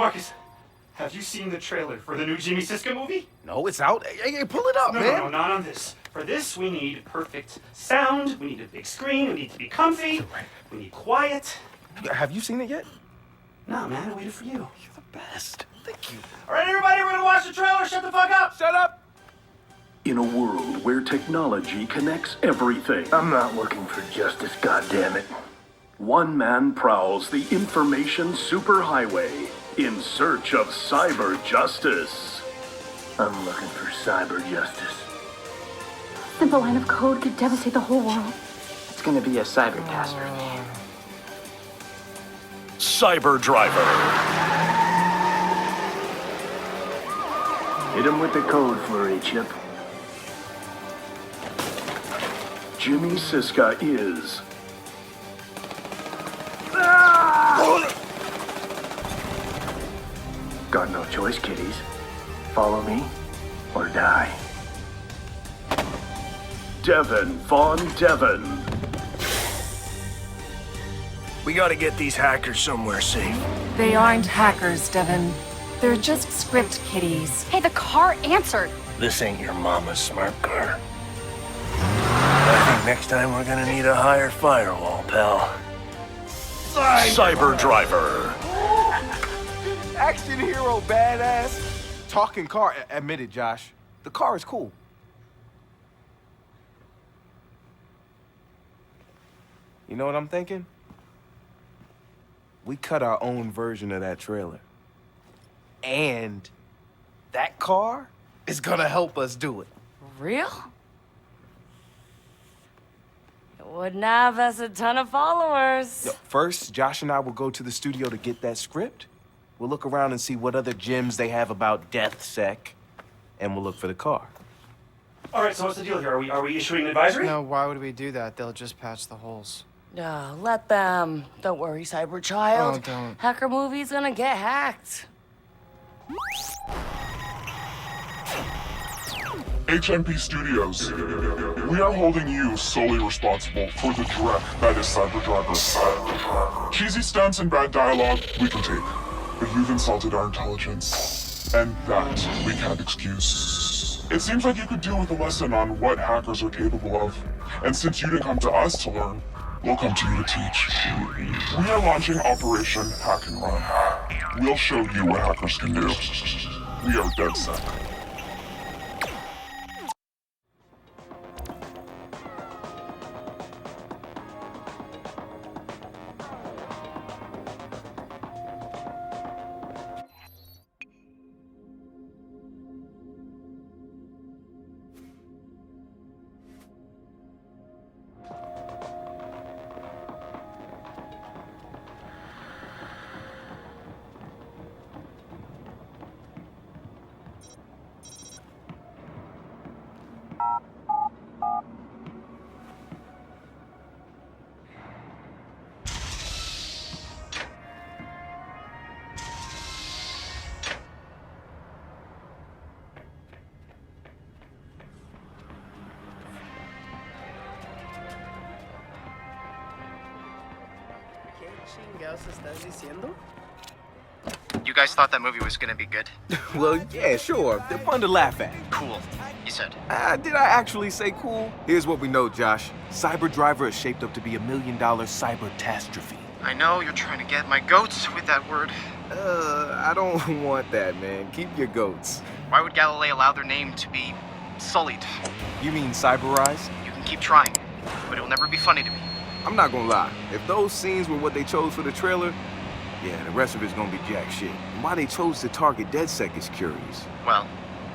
Marcus, have you seen the trailer for the new Jimmy Siska movie? No, it's out. Hey, pull it up, man. No, not on this. For this, we need perfect sound. We need a big screen. We need to be comfy. We need quiet. Have you seen it yet? No, man, I waited for you. You're the best. Thank you. All right, everybody, we're gonna watch the trailer. Shut the fuck up. Shut up. In a world where technology connects everything, I'm not looking for justice, goddammit. one man prowls the information superhighway in search of cyber justice. I'm looking for cyber justice. Simple line of code could devastate the whole world. It's gonna be a cyber catastrophe. Cyber Driver. Hit him with the code flurry, Chip. Jimmy Siska is Got no choice, kiddies. Follow me or die. Devin Von Devin. We gotta get these hackers somewhere safe. They aren't hackers, Devin. They're just script kiddies. Hey, the car answered. This ain't your mama's smart car. I think next time we're gonna need a higher firewall, pal. Cyber Driver. Action hero, badass. Talking car. Admit it, Josh. The car is cool. You know what I'm thinking? We cut our own version of that trailer. And that car is gonna help us do it. Real? It wouldn't have us a ton of followers. Yo, first, Josh and I will go to the studio to get that script. We'll look around and see what other gems they have about DeathSec, and we'll look for the car. All right, so what's the deal here? Are we issuing an advisory? No, why would we do that? They'll just patch the holes. No, let them. Don't worry, Cyber Child. Oh, don't. Hacker movie's gonna get hacked. HMP Studios. We are holding you solely responsible for the dreck that is Cyber Driver. Cheesy stunts and bad dialogue, we can take. But you've insulted our intelligence, and that we can't excuse. It seems like you could do with a lesson on what hackers are capable of. And since you didn't come to us to learn, we'll come to you to teach. We are launching Operation Hack and Run. We'll show you what hackers can do. We are DeadSec. You guys thought that movie was gonna be good? Well, yeah, sure. They're fun to laugh at. Cool, you said. Did I actually say cool? Here's what we know, Josh. Cyber Driver is shaped up to be $1 million cyber-tastrophe. I know you're trying to get my goats with that word. I don't want that, man. Keep your goats. Why would Galilei allow their name to be sullied? You mean cyberized? You can keep trying, but it will never be funny to me. I'm not gonna lie. If those scenes were what they chose for the trailer, yeah, the rest of it's gonna be jack shit. And why they chose to target DeadSec is curious. Well,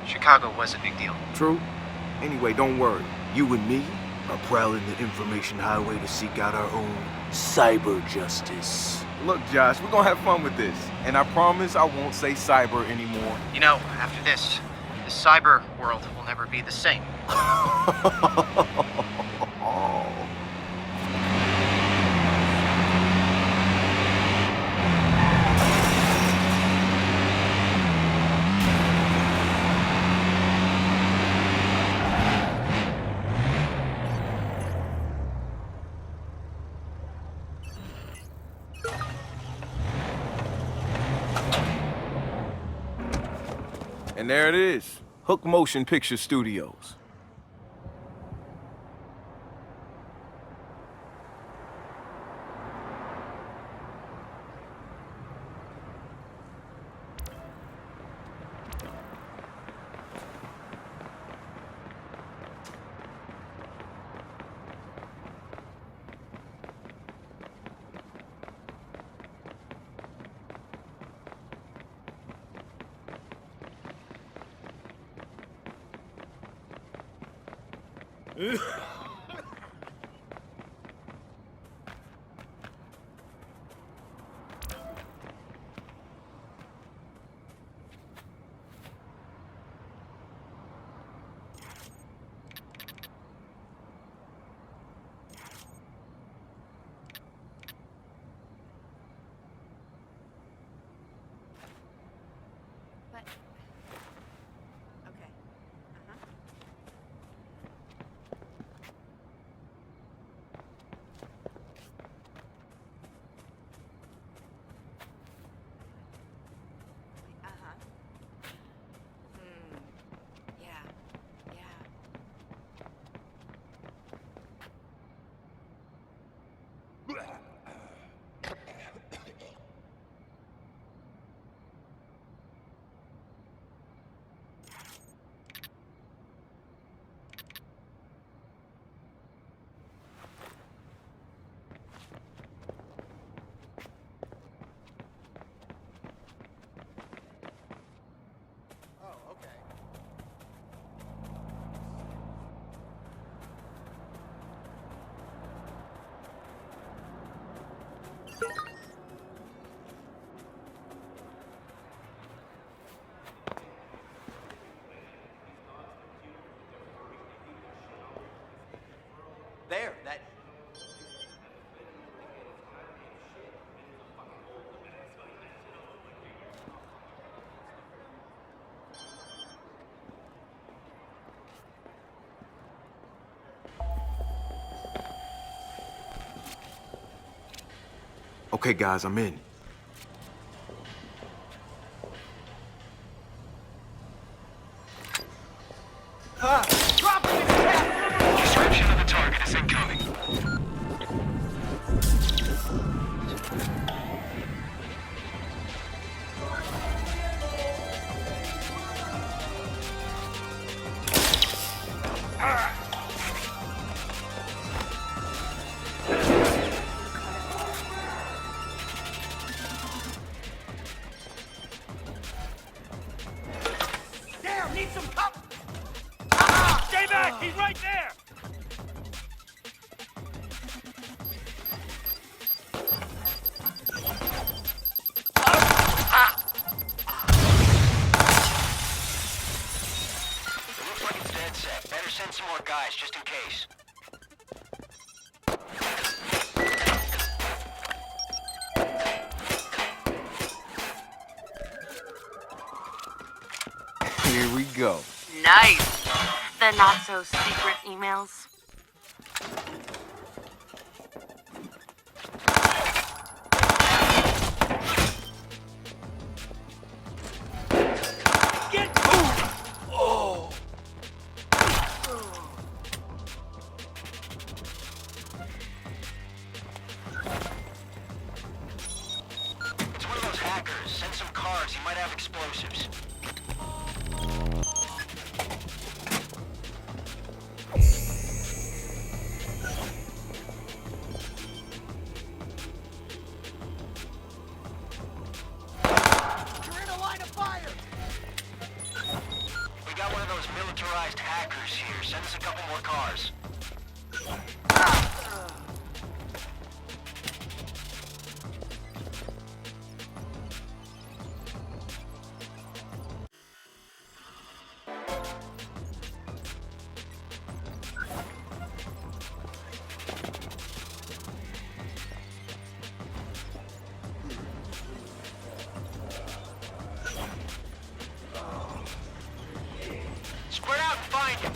Chicago was a big deal. True. Anyway, don't worry. You and me are prowling the information highway to seek out our own cyber justice. Look, Josh, we're gonna have fun with this. And I promise I won't say cyber anymore. You know, after this, the cyber world will never be the same. And there it is, Hook Motion Picture Studios. There, that... Okay, guys, I'm in. Description of the target is incoming. Damn, need some cover! Stay back! He's right there! It looks like it's dead set. Better send some more guys, just in case. Here we go. Nice. The not-so-secret emails. Get moving! Oh! It's one of those hackers. Send some cards. He might have explosives. We got one of those militarized hackers here. Send us a couple more cars. Spread out and find him.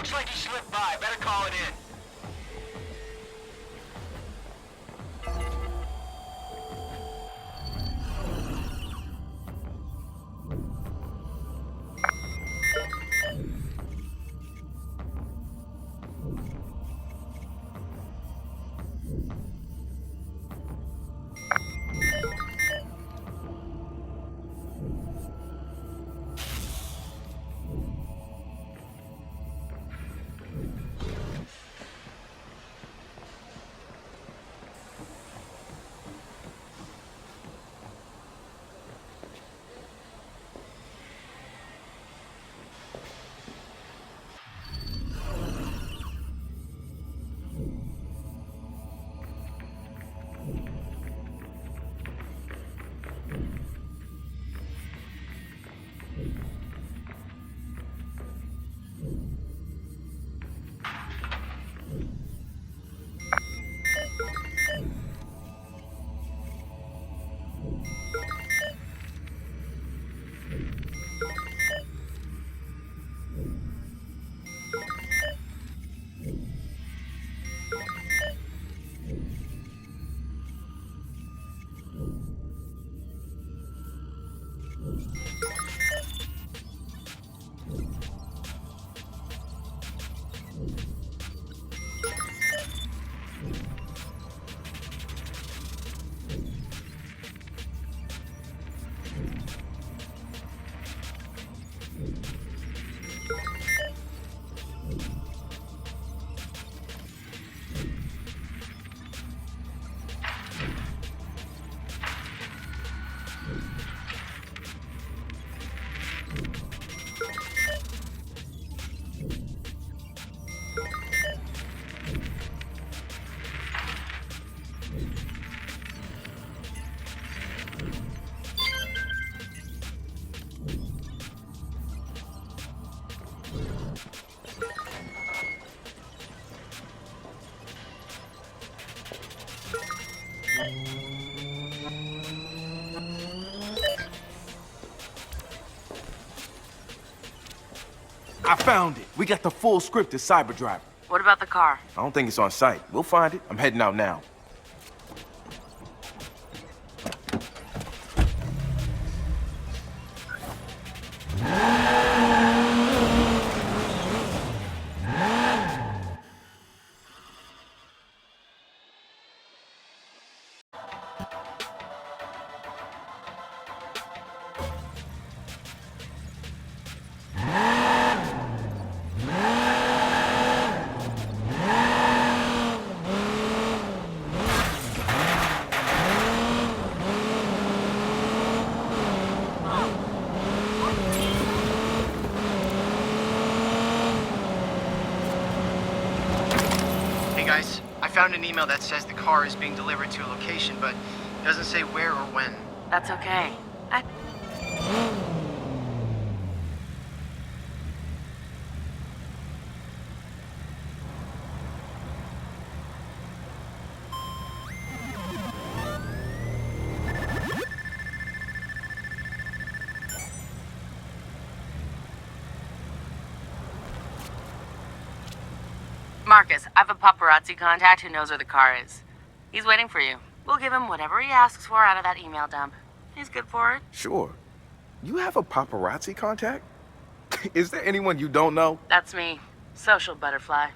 Looks like he slipped by. Better call it in. I found it. We got the full script of Cyberdriver. What about the car? I don't think it's on site. We'll find it. I'm heading out now. Guys, I found an email that says the car is being delivered to a location, but doesn't say where or when. That's okay. Marcus, I have a paparazzi contact who knows where the car is. He's waiting for you. We'll give him whatever he asks for out of that email dump. He's good for it. Sure. You have a paparazzi contact? Is there anyone you don't know? That's me. Social butterfly.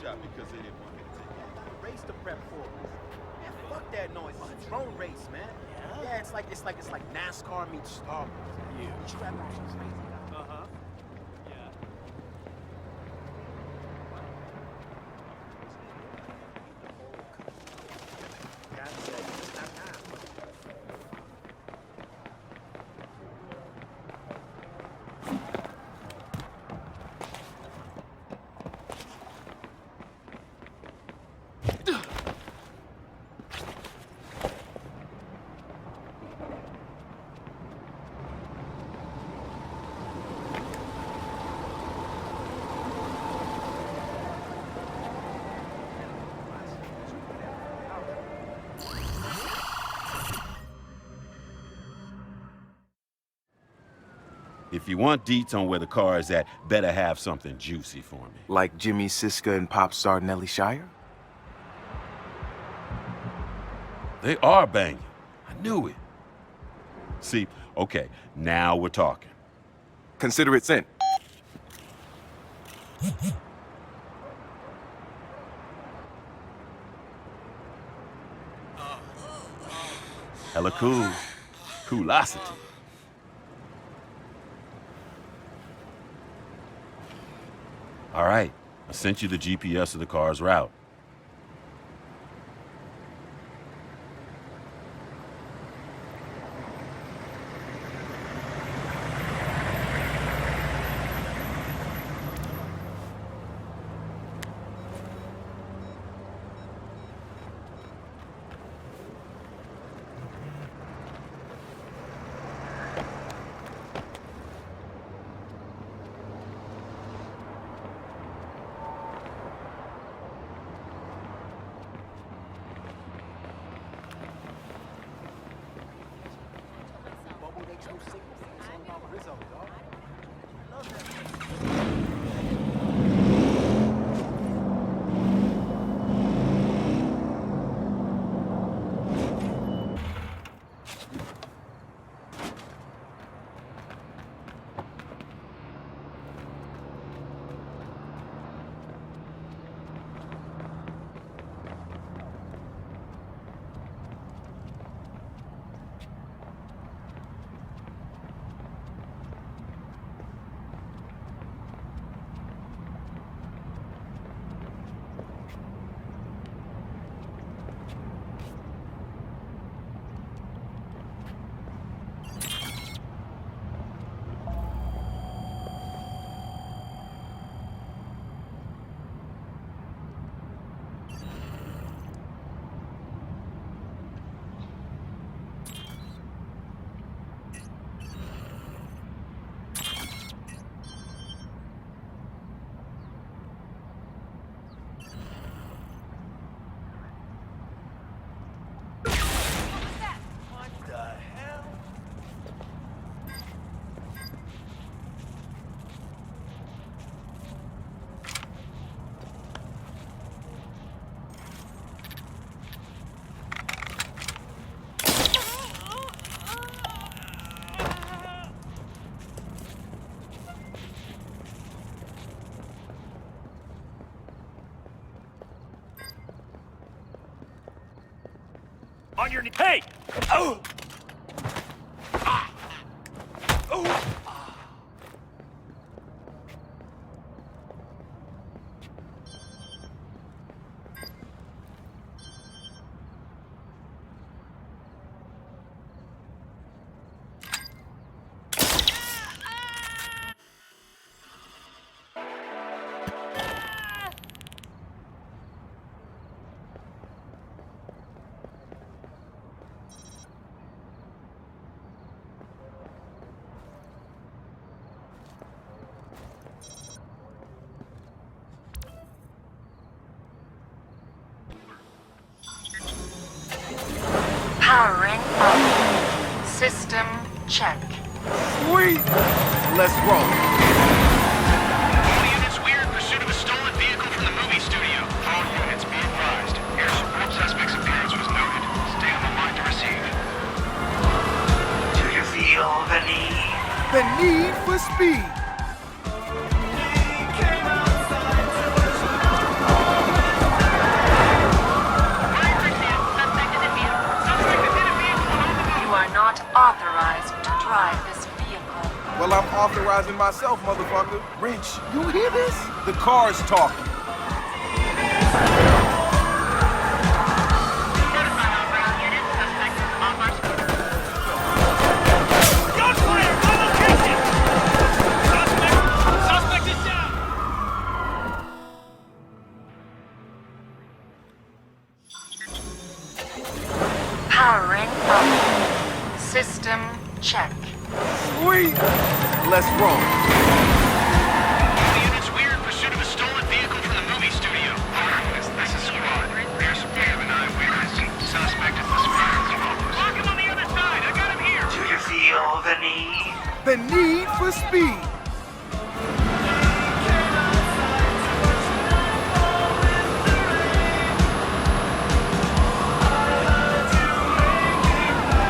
shot because they didn't want me to take it. Race to prep for. Man, fuck that noise. It's a drone race, man. Yeah, it's like NASCAR meets Star Wars. Yeah. Trap action's crazy. Uh-huh. Yeah. If you want deets on where the car is at, better have something juicy for me. Like Jimmy Siska and pop star Nelly Shire? They are banging. I knew it. See, okay, now we're talking. Consider it sent. Hella cool. Coolosity. All right, I sent you the GPS of the car's route. On your knee. Hey! Oh! Ah! Oh! Powering up. System check. Sweet! Let's roll. All units, we're in pursuit of a stolen vehicle from the movie studio. All units, be advised. Air support suspect's appearance was noted. Stay on the line to receive. Do you feel the need? The need for speed. authorizing myself, motherfucker. Wrench, you hear this? The car's talking. Powering up. System check. Sweet! Let's roll. All units, we're in pursuit of a stolen vehicle from the movie studio. This is Squad. We have an eyewitness. Suspect is described as follows. Lock him on the other side. I got him here. Do you feel the need? The need for speed.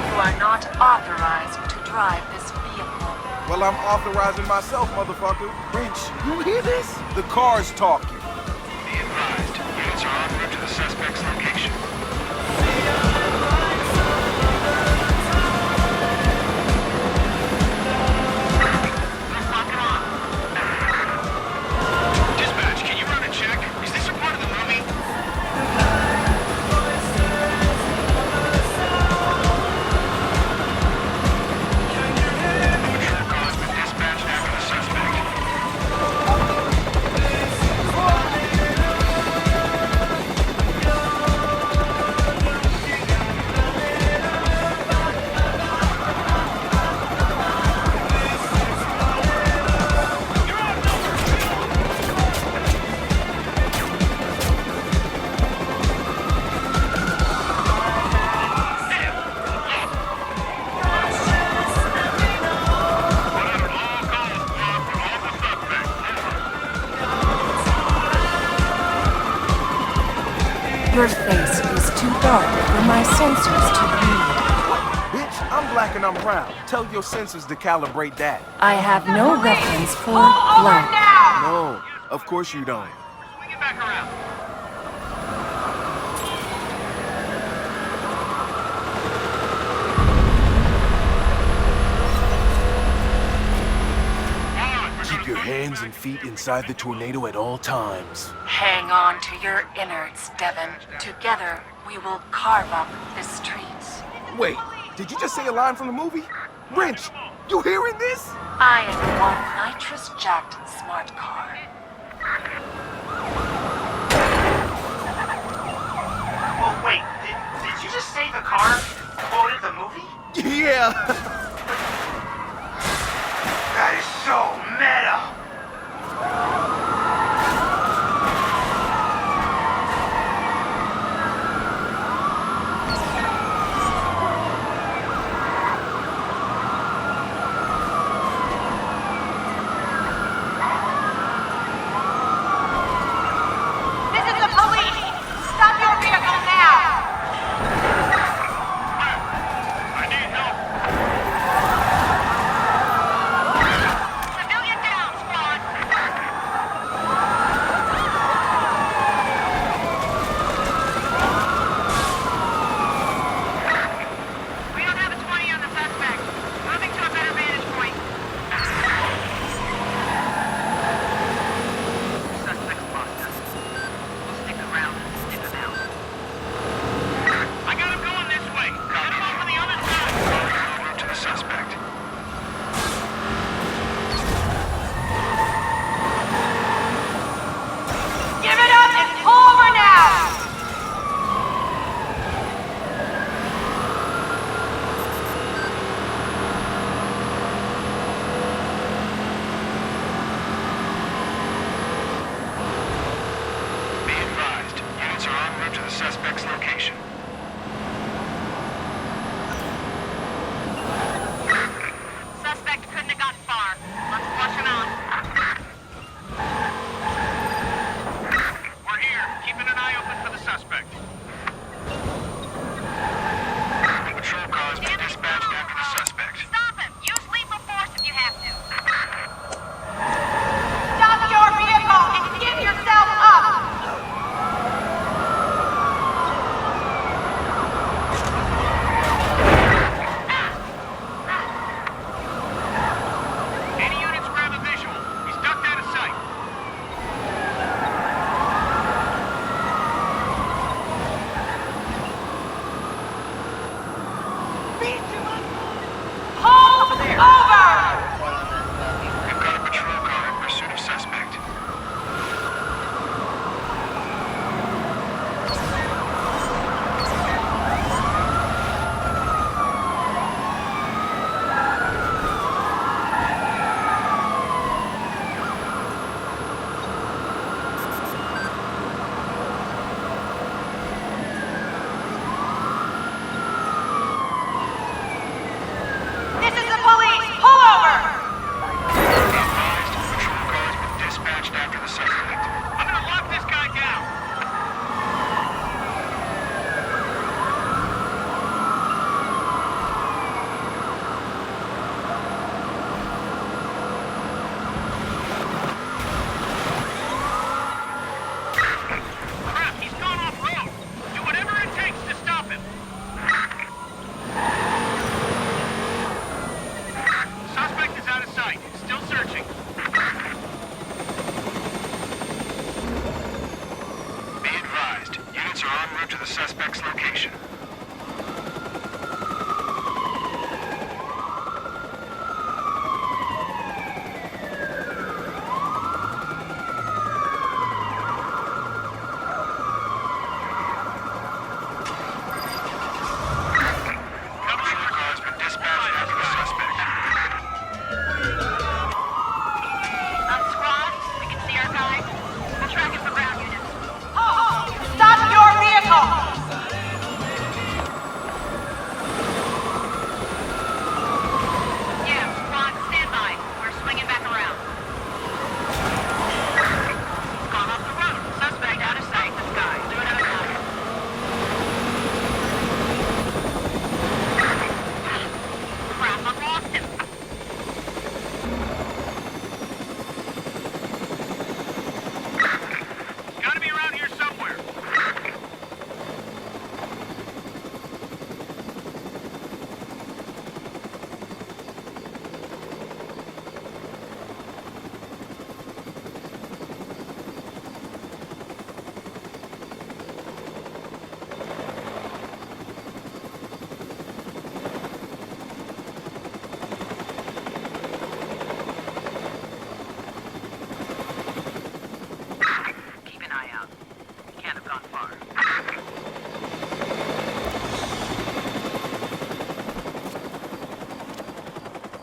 You are not authorized to drive this vehicle. Well, I'm authorizing myself, motherfucker. Wrench, you hear this? The car's talking. Be advised. Units are en route to the suspect's location. Let's lock it on. Dispatch, can you run a check? Is this a part of the movie? A patrol car has been dispatched after the suspect. Your face is too dark for my sensors to read. Bitch, I'm black and I'm proud. Tell your sensors to calibrate that. I have no reference for black. No, of course you don't. Swing it back around. Keep your hands and feet inside the tornado at all times. Hang on to your innards, Devin. Together, we will carve up the streets. Wait, did you just say a line from the movie? Wrench, you hearing this? I am one nitrous-jacked smart car. Oh, wait, did you just say the car quoted the movie? Yeah. That is so meta!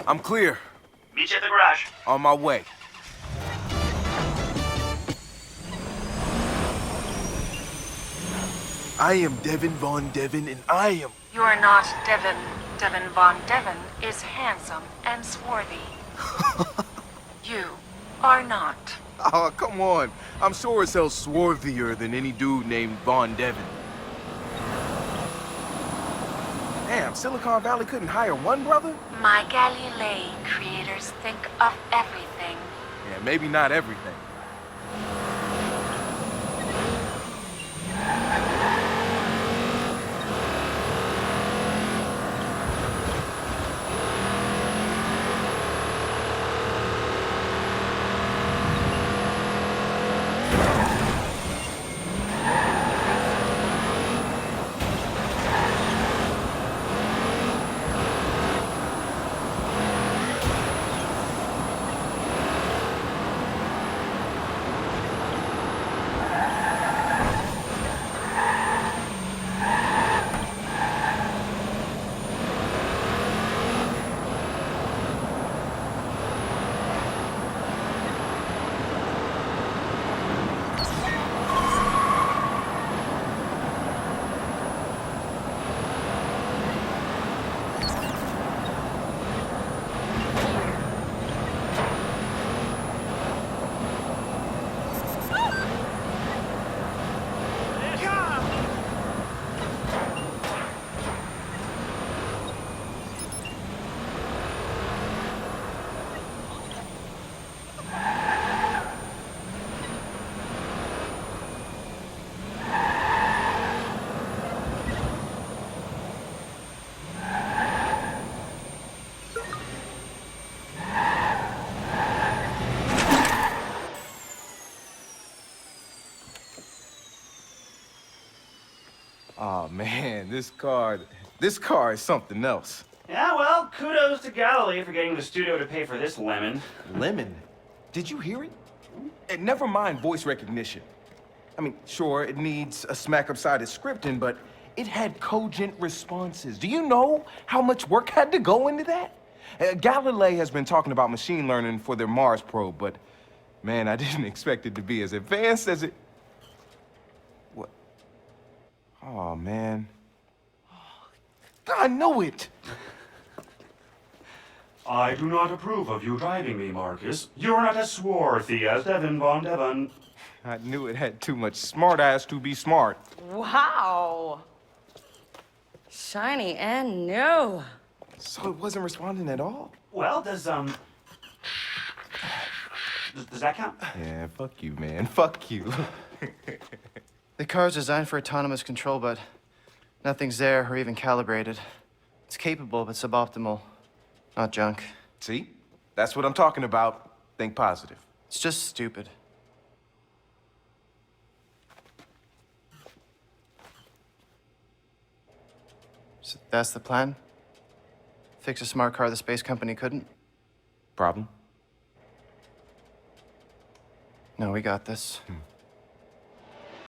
I'm clear. Meet you at the garage. On my way. I am Devin Von Devin, and I am... You are not Devin. Devin Von Devin is handsome and swarthy. You are not. Oh, come on. I'm sure as hell swarthier than any dude named Von Devin. Damn, Silicon Valley couldn't hire one brother? My Galilei creators think of everything. Yeah, maybe not everything. Oh man, this car is something else. Yeah, well, kudos to Galilee for getting the studio to pay for this lemon. Lemon? Did you hear it? And never mind voice recognition. I mean, sure, it needs a smack-up-sided scripting, but it had cogent responses. Do you know how much work had to go into that? Galilee has been talking about machine learning for their Mars probe, but man, I didn't expect it to be as advanced as it... What? Oh, man. I know it! I do not approve of you driving me, Marcus. You're not as swarthy as Devin Von Devin. I knew it had too much smart ass to be smart. Wow. Shiny and new. So it wasn't responding at all? Well, does that count? Yeah, fuck you, man. Fuck you. The car's designed for autonomous control, but nothing's there or even calibrated. It's capable, but suboptimal. Not junk. See? That's what I'm talking about. Think positive. It's just stupid. So that's the plan? Fix a smart car the space company couldn't? Problem? No, we got this.